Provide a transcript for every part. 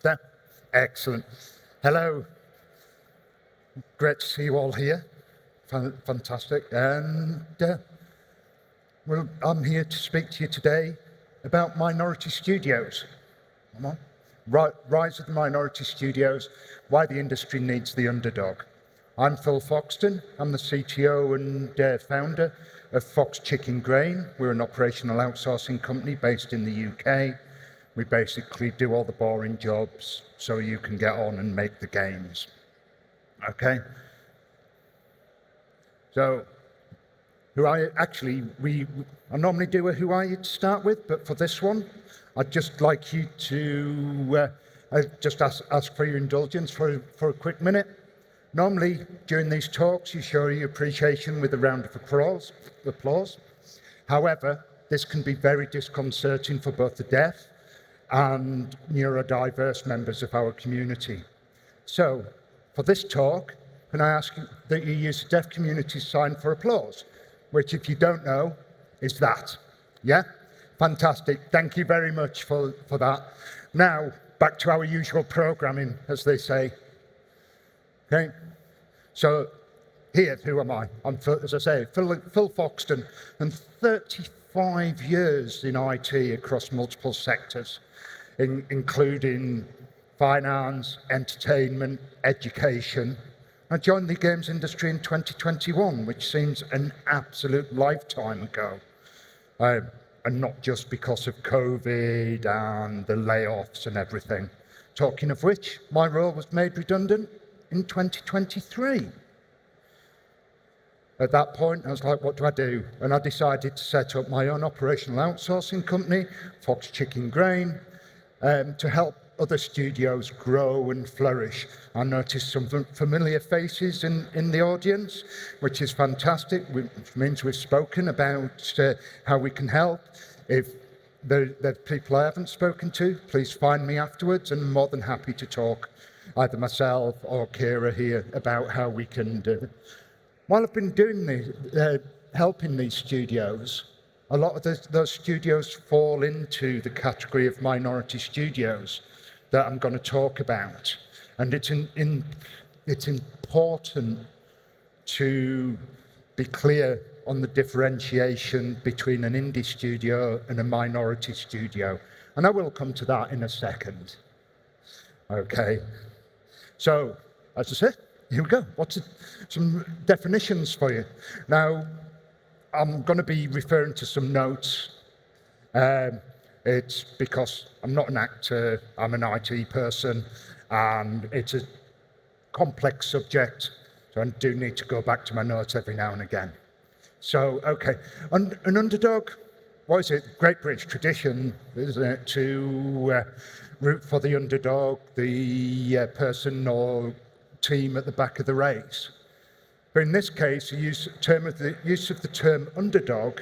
There. Excellent. Hello. Great to see you all here. Fantastic. And well, I'm here to speak to you today about minority studios. Come on. Rise of the minority studios, why the industry needs the underdog. I'm Phil Foxton. I'm the CTO and founder of Fox Chicken Grain. We're an operational outsourcing company based in the UK. We basically do all the boring jobs so you can get on and make the games. Okay? So, I normally do a who are you to start with, but for this one, I'd just like you to just ask for your indulgence for a quick minute. Normally, during these talks, you show your appreciation with a round of applause. However, this can be very disconcerting for both the deaf and neurodiverse members of our community. So, for this talk, can I ask you that you use the deaf community sign for applause, which, if you don't know, is that. Yeah? Fantastic. Thank you very much for that. Now, back to our usual programming, as they say. Okay, so here, who am I? I'm, as I say, Phil Foxton, and 35 years in IT across multiple sectors, including finance, entertainment, education. I joined the games industry in 2021, which seems an absolute lifetime ago. And not just because of COVID and the layoffs and everything. Talking of which, my role was made redundant in 2023. At that point, I was like, what do I do? And I decided to set up my own operational outsourcing company, Fox Chicken Grain, to help other studios grow and flourish. I noticed some familiar faces in the audience, which is fantastic, which means we've spoken about how we can help. If there are people I haven't spoken to, please find me afterwards, and I'm more than happy to talk, either myself or Kira here, about how we can do it. While I've been doing helping these studios, a lot of those studios fall into the category of minority studios that I'm going to talk about. And it's important to be clear on the differentiation between an indie studio and a minority studio. And I will come to that in a second. Okay. So, as I said, here we go. Some definitions for you. Now, I'm going to be referring to some notes. It's because I'm not an actor, I'm an IT person, and it's a complex subject, so I do need to go back to my notes every now and again. So, okay, an underdog, what is it? Great British tradition, isn't it, to root for the underdog, the person or team at the back of the race. But in this case, the use of the term underdog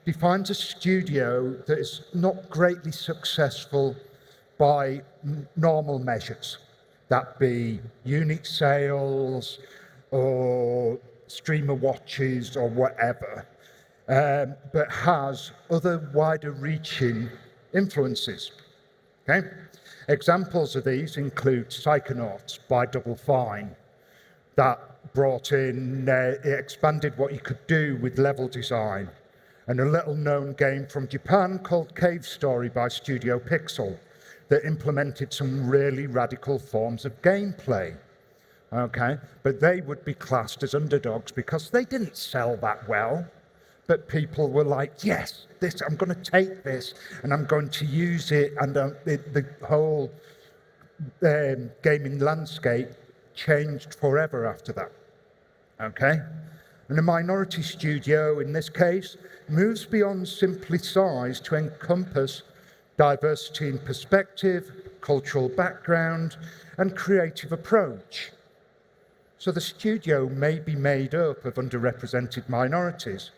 defines a studio that is not greatly successful by normal measures, that be unit sales or streamer watches or whatever, but has other wider reaching influences. Okay? Examples of these include Psychonauts by Double Fine, that brought in, it expanded what you could do with level design, and a little-known game from Japan called Cave Story by Studio Pixel that implemented some really radical forms of gameplay. Okay, but they would be classed as underdogs because they didn't sell that well, but people were like, yes, I'm going to take this and I'm going to use it, and the whole gaming landscape changed forever after that. Okay, and a minority studio in this case moves beyond simply size to encompass diversity in perspective, cultural background, and creative approach. So the studio may be made up of underrepresented minorities,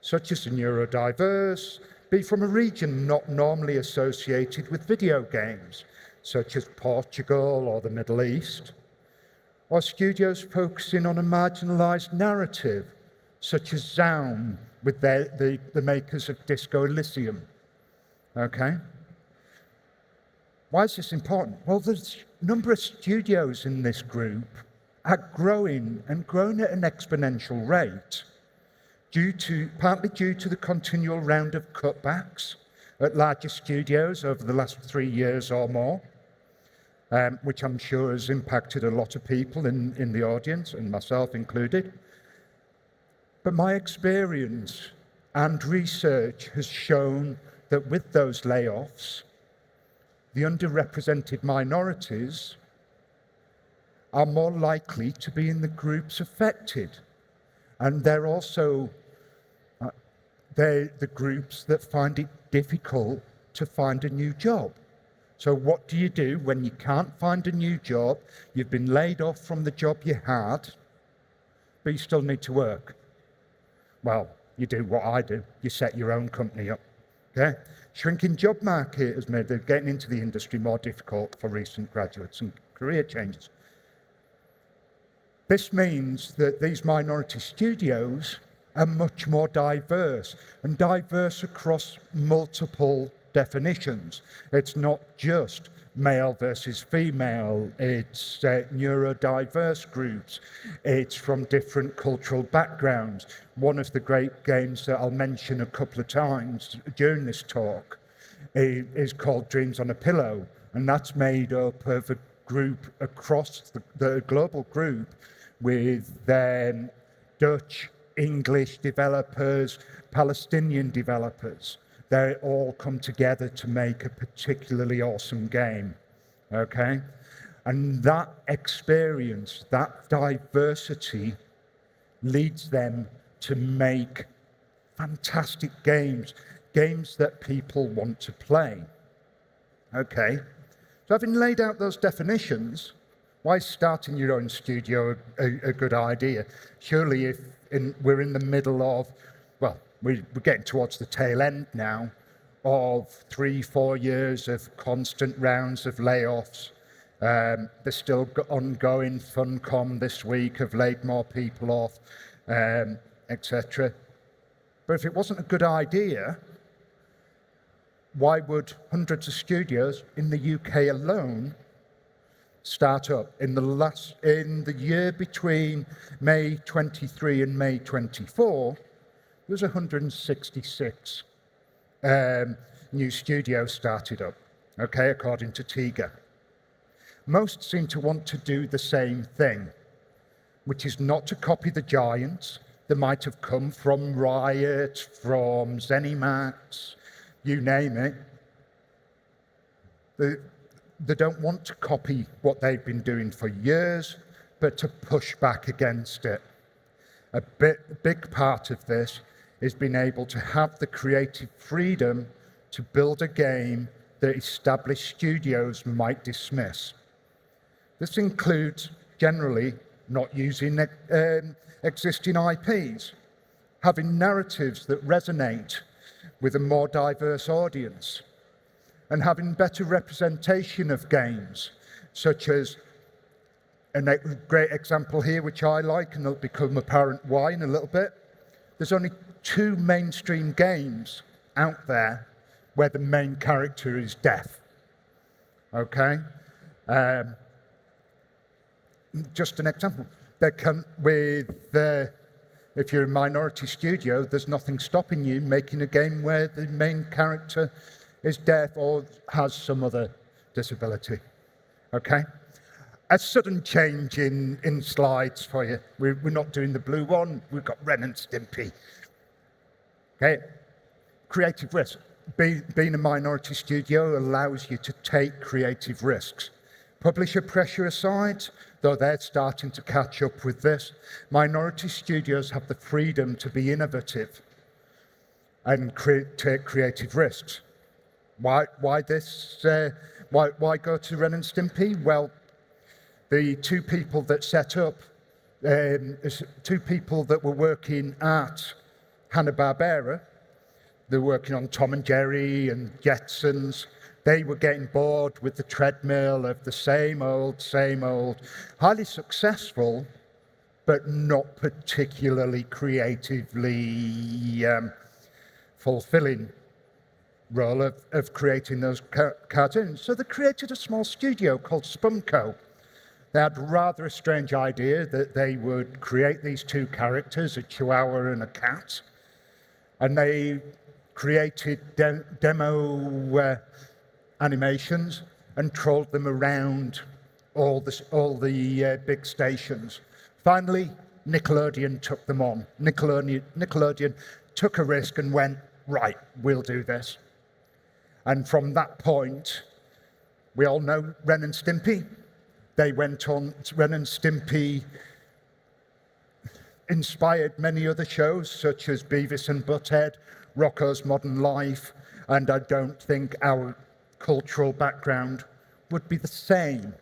such as the neurodiverse, be from a region not normally associated with video games, such as Portugal or the Middle East, or studios focusing on a marginalized narrative, such as Zaun, with the makers of Disco Elysium. Okay? Why is this important? Well, the number of studios in this group are growing and growing at an exponential rate, partly due to the continual round of cutbacks at larger studios over the last 3 years or more, which I'm sure has impacted a lot of people in the audience, and myself included. But my experience and research has shown that with those layoffs, the underrepresented minorities are more likely to be in the groups affected. And they're also they're the groups that find it difficult to find a new job. So what do you do when you can't find a new job? You've been laid off from the job you had, but you still need to work. Well, you do what I do. You set your own company up. Okay? Shrinking job market has made getting into the industry more difficult for recent graduates and career changes. This means that these minority studios are much more diverse, and diverse across multiple definitions. It's not just male versus female, it's neurodiverse groups, it's from different cultural backgrounds. One of the great games that I'll mention a couple of times during this talk is called Dreams on a Pillow, and that's made up of a group across the global group with Dutch, English developers, Palestinian developers. They all come together to make a particularly awesome game, okay? And that experience, that diversity, leads them to make fantastic games that people want to play, okay? So having laid out those definitions, why is starting your own studio a good idea? Surely if we're in the middle of, well, we're getting towards the tail end now of 3-4 years of constant rounds of layoffs. There's still ongoing Funcom this week have laid more people off, etc. But if it wasn't a good idea, why would hundreds of studios in the UK alone start up? In the year between May 23 and May 24, there was 166 new studios started up, okay, according to TIGA. Most seem to want to do the same thing, which is not to copy the giants that might have come from Riot, from ZeniMax, you name it. They don't want to copy what they've been doing for years, but to push back against it. A big part of this is being able to have the creative freedom to build a game that established studios might dismiss. This includes generally not using existing IPs, having narratives that resonate with a more diverse audience, and having better representation of games, such as a great example here, which I like, and it'll become apparent why in a little bit. There's only 2 mainstream games out there where the main character is deaf, okay? Just an example. If you're a minority studio, there's nothing stopping you making a game where the main character is deaf or has some other disability, okay? A sudden change in slides for you. We're not doing the blue one, we've got Ren and Stimpy. Okay, creative risk. Being a minority studio allows you to take creative risks. Publisher pressure aside, though they're starting to catch up with this, minority studios have the freedom to be innovative and take creative risks. Why go to Ren and Stimpy? Well, the 2 people that set up, 2 people that were working at Hanna-Barbera, they're working on Tom and Jerry and Jetsons. They were getting bored with the treadmill of the same old, highly successful, but not particularly creatively fulfilling role of creating those cartoons. So they created a small studio called Spumco. They had rather a strange idea that they would create these two characters, a chihuahua and a cat, and they created demo animations and trolled them around all the big stations. Finally, Nickelodeon took them on. Nickelodeon took a risk and went, right, we'll do this. And from that point, we all know Ren and Stimpy. They went on, Ren and Stimpy inspired many other shows, such as Beavis and Butthead, Rocko's Modern Life, and I don't think our cultural background would be the same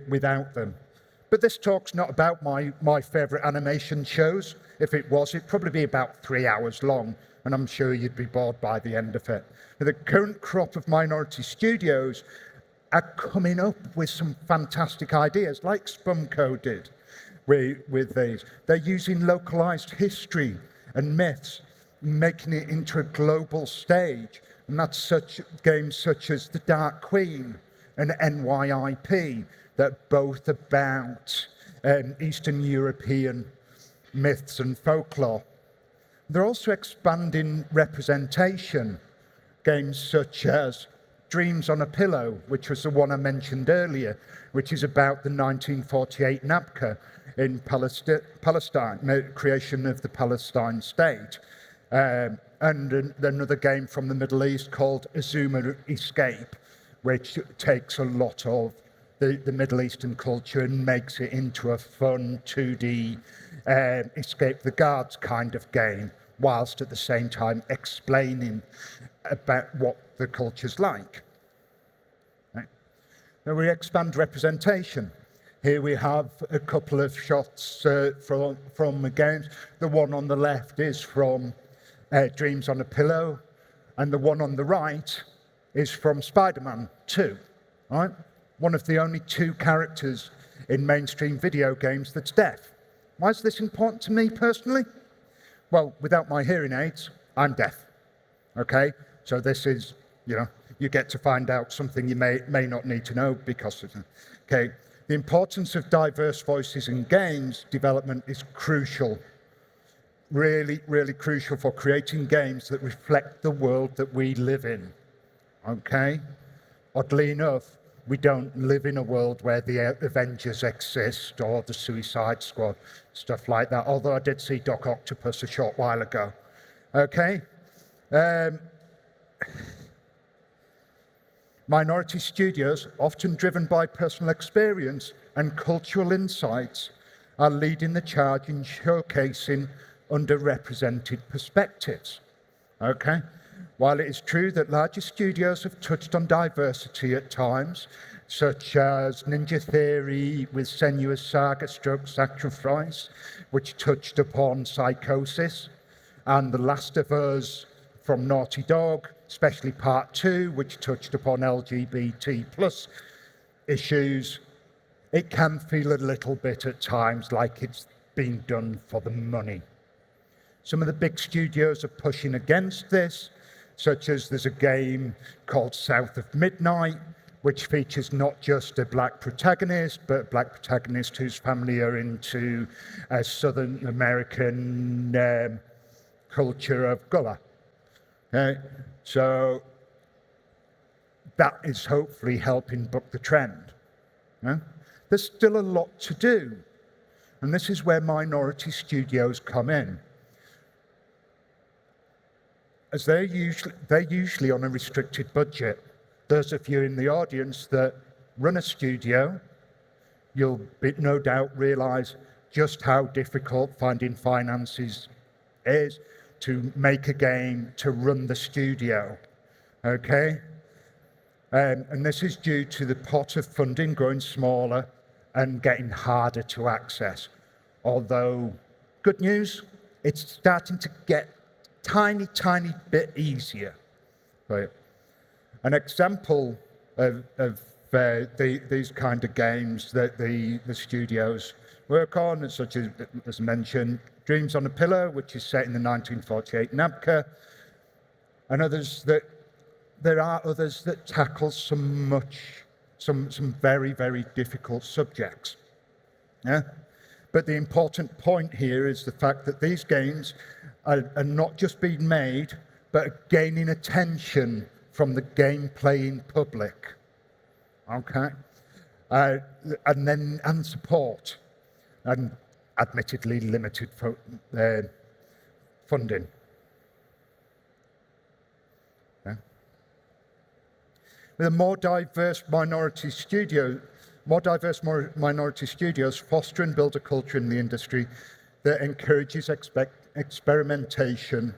without them. But this talk's not about my favourite animation shows. If it was, it'd probably be about 3 hours long, and I'm sure you'd be bored by the end of it. The current crop of minority studios are coming up with some fantastic ideas, like Spumco did with these. They're using localized history and myths, making it into a global stage. And that's such games such as The Dark Queen and NYIP, that are both about Eastern European myths and folklore. They're also expanding representation. Games such as Dreams on a Pillow, which was the one I mentioned earlier, which is about the 1948 NABCA in Palestine, the creation of the Palestine state. And another game from the Middle East called Azuma Escape, which takes a lot of the Middle Eastern culture and makes it into a fun 2D escape the guards kind of game, whilst at the same time explaining about what the culture's like. Right. Now we expand representation. Here we have a couple of shots from the games. The one on the left is from Dreams on a Pillow, and the one on the right is from Spider-Man 2. Right? One of the only two characters in mainstream video games that's deaf. Why is this important to me personally? Well, without my hearing aids, I'm deaf. Okay? So this is, you get to find out something you may not need to know because of it. Okay? The importance of diverse voices in games development is crucial. Really, really crucial for creating games that reflect the world that we live in. Okay? Oddly enough, we don't live in a world where the Avengers exist or the Suicide Squad, stuff like that, although I did see Doc Octopus a short while ago. Okay? Minority studios, often driven by personal experience and cultural insights, are leading the charge in showcasing underrepresented perspectives. Okay? While it is true that larger studios have touched on diversity at times, such as Ninja Theory with Senua's Saga Stroke Sacrifice, which touched upon psychosis, and The Last of Us from Naughty Dog, especially Part 2, which touched upon LGBT plus issues, it can feel a little bit at times like it's being done for the money. Some of the big studios are pushing against this, such as there's a game called South of Midnight, which features not just a black protagonist, but a black protagonist whose family are into a Southern American culture of color. Okay? So that is hopefully helping buck the trend. Yeah? There's still a lot to do, and this is where minority studios come in. As they're usually on a restricted budget. Those of you in the audience that run a studio, you'll no doubt realize just how difficult finding finances is to make a game, to run the studio, okay? And this is due to the pot of funding growing smaller and getting harder to access. Although, good news, it's starting to get tiny bit easier. Right? An example of these kind of games that the studios work on, such as mentioned, Dreams on a Pillow, which is set in the 1948 NABCA. and there are others that tackle some very, very difficult subjects. Yeah? But the important point here is the fact that these games are not just being made, but gaining attention from the game-playing public. Okay? And support, and admittedly limited funding. Yeah. With a more diverse minority studios foster and build a culture in the industry that encourages experimentation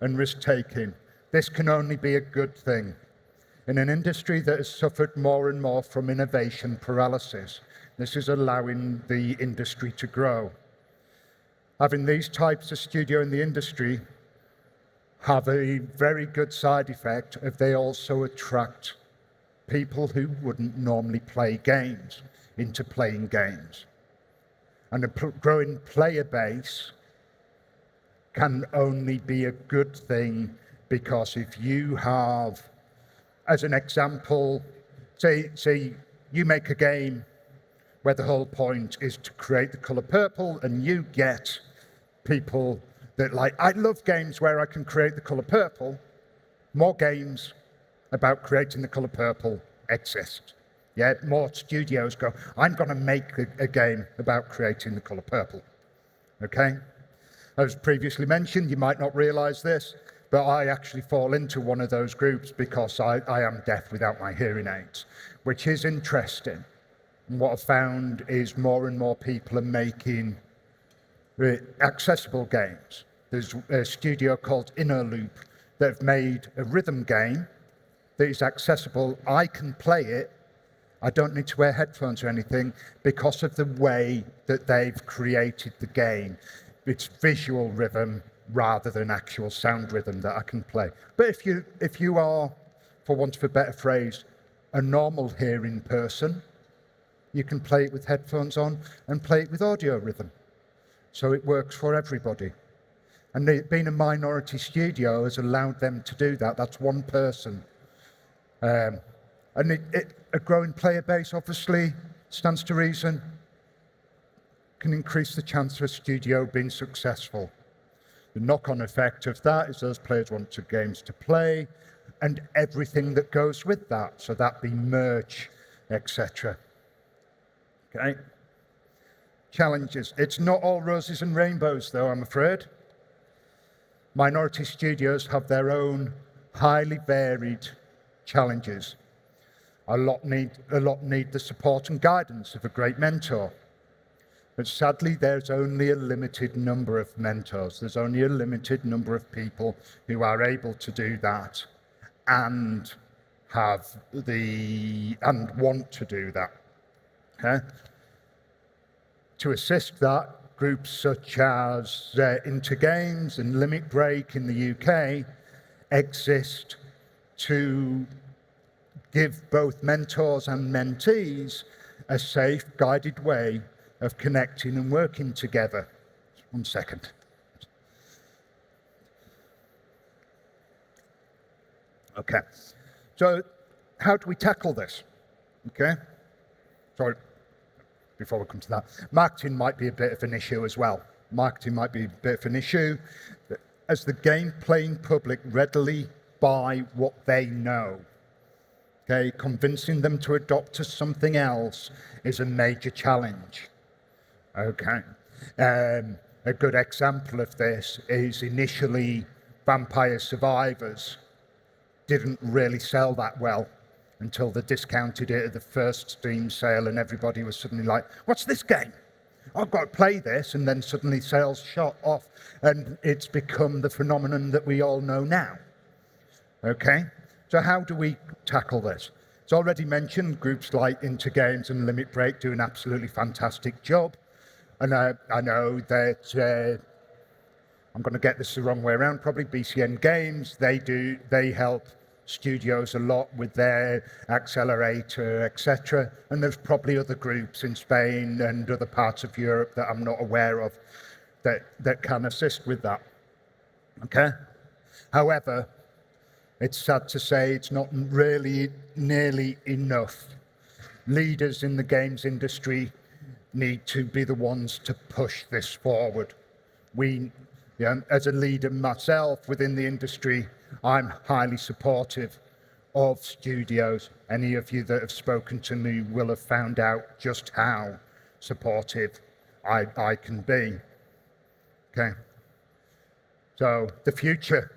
and risk-taking. This can only be a good thing. In an industry that has suffered more and more from innovation paralysis, this is allowing the industry to grow. Having these types of studio in the industry have a very good side effect if they also attract people who wouldn't normally play games into playing games. And a growing player base can only be a good thing, because if you have, as an example, say you make a game where the whole point is to create the color purple, and you get people that I love games where I can create the color purple. More games about creating the color purple exist. Yeah, more studios go, I'm going to make a game about creating the color purple. Okay? As previously mentioned, you might not realize this, but I actually fall into one of those groups because I am deaf without my hearing aids, which is interesting. And what I've found is more and more people are making accessible games. There's a studio called Inner Loop that have made a rhythm game that is accessible. I can play it. I don't need to wear headphones or anything because of the way that they've created the game. It's visual rhythm rather than actual sound rhythm that I can play. But if you are, for want of a better phrase, a normal hearing person, you can play it with headphones on and play it with audio rhythm. So it works for everybody. And being a minority studio has allowed them to do that. That's one person. And a growing player base, obviously, stands to reason, can increase the chance of a studio being successful. The knock-on effect of that is those players want games to play, and everything that goes with that. So that be merch, etc. Okay. Challenges. It's not all roses and rainbows, though, I'm afraid. Minority studios have their own highly varied challenges. A lot need the support and guidance of a great mentor. But sadly, there's only a limited number of mentors. There's only a limited number of people who are able to do that and want to do that. Okay? To assist that, groups such as Intergames and Limit Break in the UK exist to give both mentors and mentees a safe, guided way of connecting and working together. 1 second. Okay, so how do we tackle this? Okay, sorry, before we come to that, marketing might be a bit of an issue as well. Marketing might be a bit of an issue, as the game-playing public readily buy what they know. Okay, convincing them to adopt to something else is a major challenge. Okay, a good example of this is initially Vampire Survivors didn't really sell that well until they discounted it at the first Steam sale, and everybody was suddenly like, what's this game? I've got to play this, and then suddenly sales shot off, and it's become the phenomenon that we all know now. Okay, so how do we tackle this? It's already mentioned, groups like Intergames and Limit Break do an absolutely fantastic job. And I know that, I'm going to get this the wrong way around, probably BCN Games, they help studios a lot with their accelerator, etc. And there's probably other groups in Spain and other parts of Europe that I'm not aware of that can assist with that. Okay? However, It's sad to say it's not really nearly enough. Leaders in the games industry need to be the ones to push this forward. As a leader myself within the industry, I'm highly supportive of studios. Any of you that have spoken to me will have found out just how supportive I can be. Okay. So the future,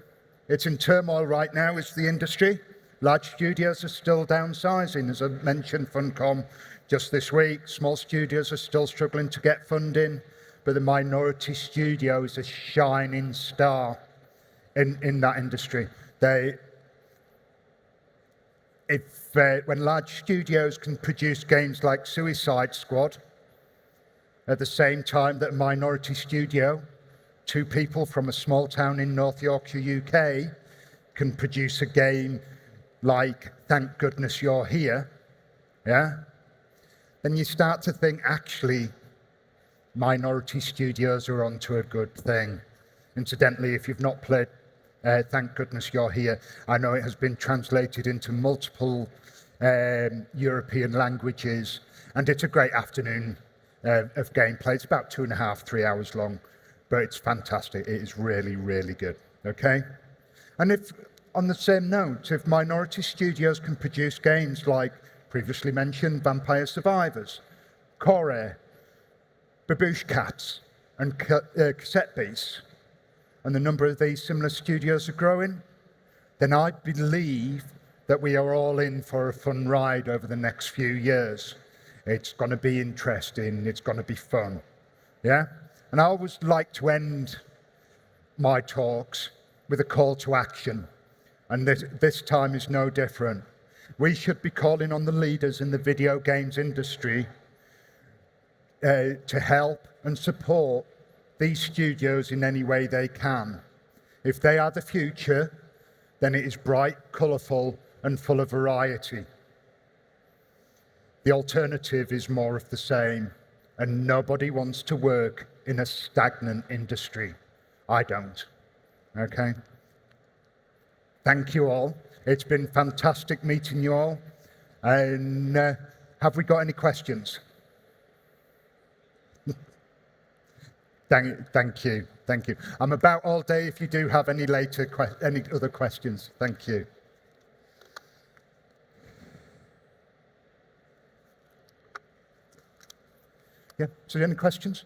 it's in turmoil right now, is the industry. Large studios are still downsizing. As I mentioned, Funcom just this week, small studios are still struggling to get funding, but the minority studio is a shining star in that industry. When large studios can produce games like Suicide Squad, at the same time that a minority studio, 2 people from a small town in North Yorkshire, UK, can produce a game like Thank Goodness You're Here, yeah? Then you start to think, actually, minority studios are onto a good thing. Incidentally, if you've not played Thank Goodness You're Here, I know it has been translated into multiple European languages, and it's a great afternoon of gameplay. It's about 2.5, 3 hours long, but it's fantastic. It is really, really good, okay? And if, on the same note, if minority studios can produce games like previously mentioned Vampire Survivors, Core, Baboosh Cats, and Cassette Beasts, and the number of these similar studios are growing, then I believe that we are all in for a fun ride over the next few years. It's going to be interesting, it's going to be fun, yeah? And I always like to end my talks with a call to action, and this time is no different. We should be calling on the leaders in the video games industry to help and support these studios in any way they can. If they are the future, then it is bright, colourful, and full of variety. The alternative is more of the same, and nobody wants to work in a stagnant industry. I don't, okay? Thank you all. It's been fantastic meeting you all. And have we got any questions? Thank you. I'm about all day if you do have any other questions. Thank you. Yeah, so any questions?